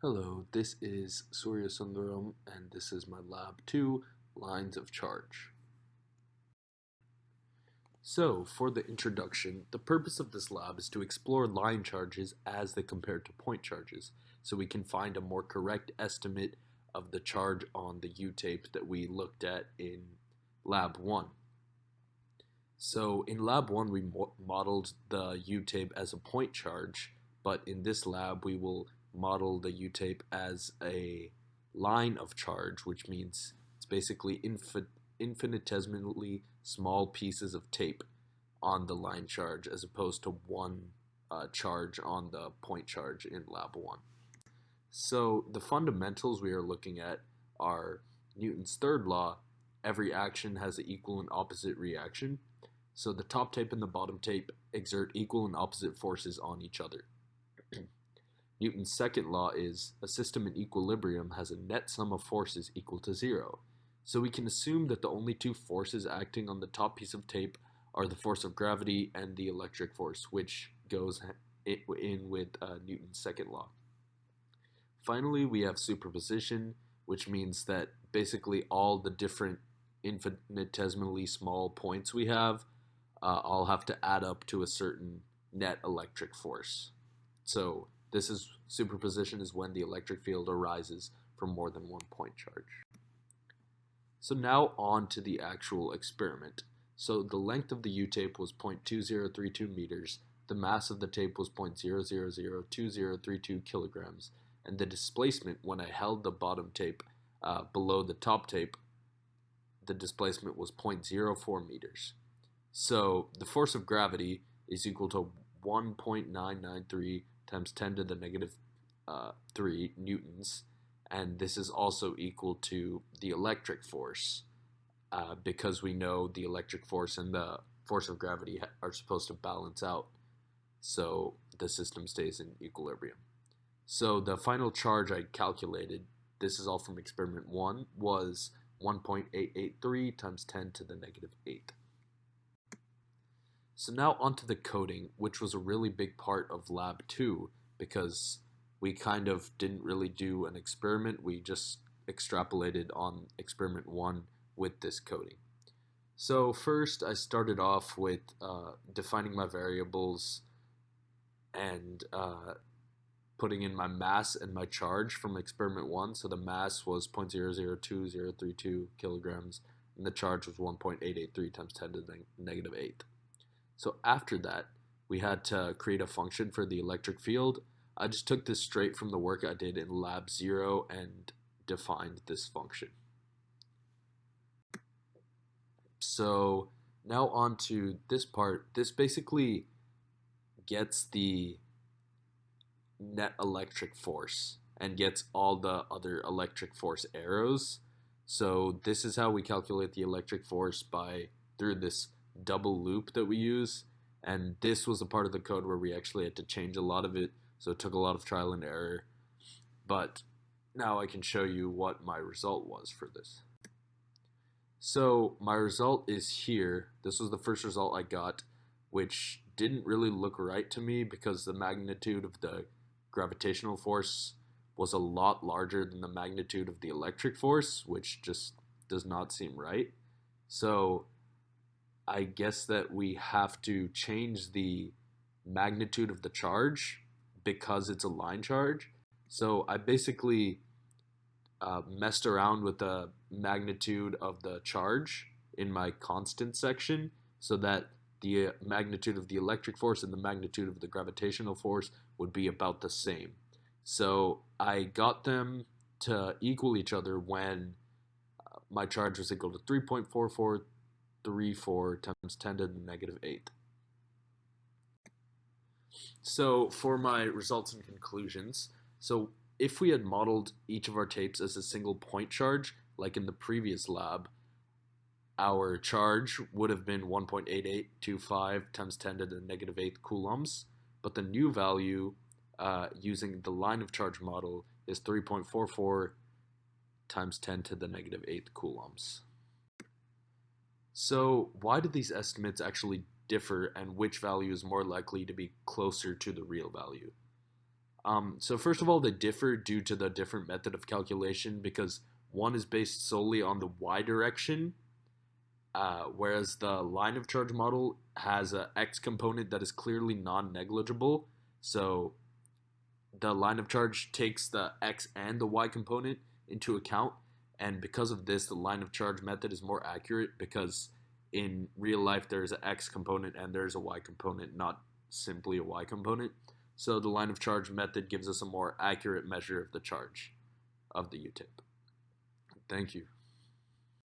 Hello, this is Surya Sundaram, and this is my Lab 2, Lines of Charge. So, for the introduction, the purpose of this lab is to explore line charges as they compare to point charges, so we can find a more correct estimate of the charge on the U-tape that we looked at in Lab 1. So, in Lab 1, we modeled the U-tape as a point charge, but in this lab, we will model the U-tape as a line of charge, which means it's basically infinitesimally small pieces of tape on the line charge as opposed to one charge on the point charge in Lab 1. So the fundamentals we are looking at are Newton's third law: every action has an equal and opposite reaction. So the top tape and the bottom tape exert equal and opposite forces on each other. Newton's second law is a system in equilibrium has a net sum of forces equal to zero. So we can assume that the only two forces acting on the top piece of tape are the force of gravity and the electric force, which goes in with Newton's second law. Finally, we have superposition, which means that basically all the different infinitesimally small points we have all have to add up to a certain net electric force. So this is superposition is when the electric field arises from more than one point charge. So now on to the actual experiment. So the length of the U-tape was 0.2032 meters, the mass of the tape was 0.002032 kilograms, and the displacement when I held the bottom tape below the top tape, the displacement was 0.04 meters. So the force of gravity is equal to 1.993 times 10 to the negative 3 newtons, and this is also equal to the electric force because we know the electric force and the force of gravity are supposed to balance out so the system stays in equilibrium. So the final charge I calculated, this is all from experiment 1, was 1.883 times 10 to the negative 8. So now onto the coding, which was a really big part of Lab 2 because we kind of didn't really do an experiment, we just extrapolated on experiment 1 with this coding. So first I started off with defining my variables and putting in my mass and my charge from experiment 1. So the mass was 0.002032 kilograms and the charge was 1.883 times 10 to the negative 8. So after that, we had to create a function for the electric field. I just took this straight from the work I did in Lab 0 and defined this function. So now on to this part. This basically gets the net electric force and gets all the other electric force arrows. So this is how we calculate the electric force through this double loop that we use, and this was a part of the code where we actually had to change a lot of it, so it took a lot of trial and error, but now I can show you what my result was for this. So my result is here. This was the first result I got, which didn't really look right to me because the magnitude of the gravitational force was a lot larger than the magnitude of the electric force, which just does not seem right. So I guess that we have to change the magnitude of the charge because it's a line charge. So I basically messed around with the magnitude of the charge in my constant section so that the magnitude of the electric force and the magnitude of the gravitational force would be about the same. So I got them to equal each other when my charge was equal to 3.4434 times 10 to the negative 8. So for my results and conclusions, so if we had modeled each of our tapes as a single point charge, like in the previous lab, our charge would have been 1.8825 times 10 to the negative 8 coulombs, but the new value using the line of charge model is 3.44 times 10 to the negative 8 coulombs. So why do these estimates actually differ, and which value is more likely to be closer to the real value? So first of all, they differ due to the different method of calculation because one is based solely on the y direction, whereas the line of charge model has a x component that is clearly non-negligible. So the line of charge takes the x and the y component into account, and because of this, the line of charge method is more accurate because in real life there's an x component and there's a y component, not simply a y component. So the line of charge method gives us a more accurate measure of the charge of the U-tip. Thank you.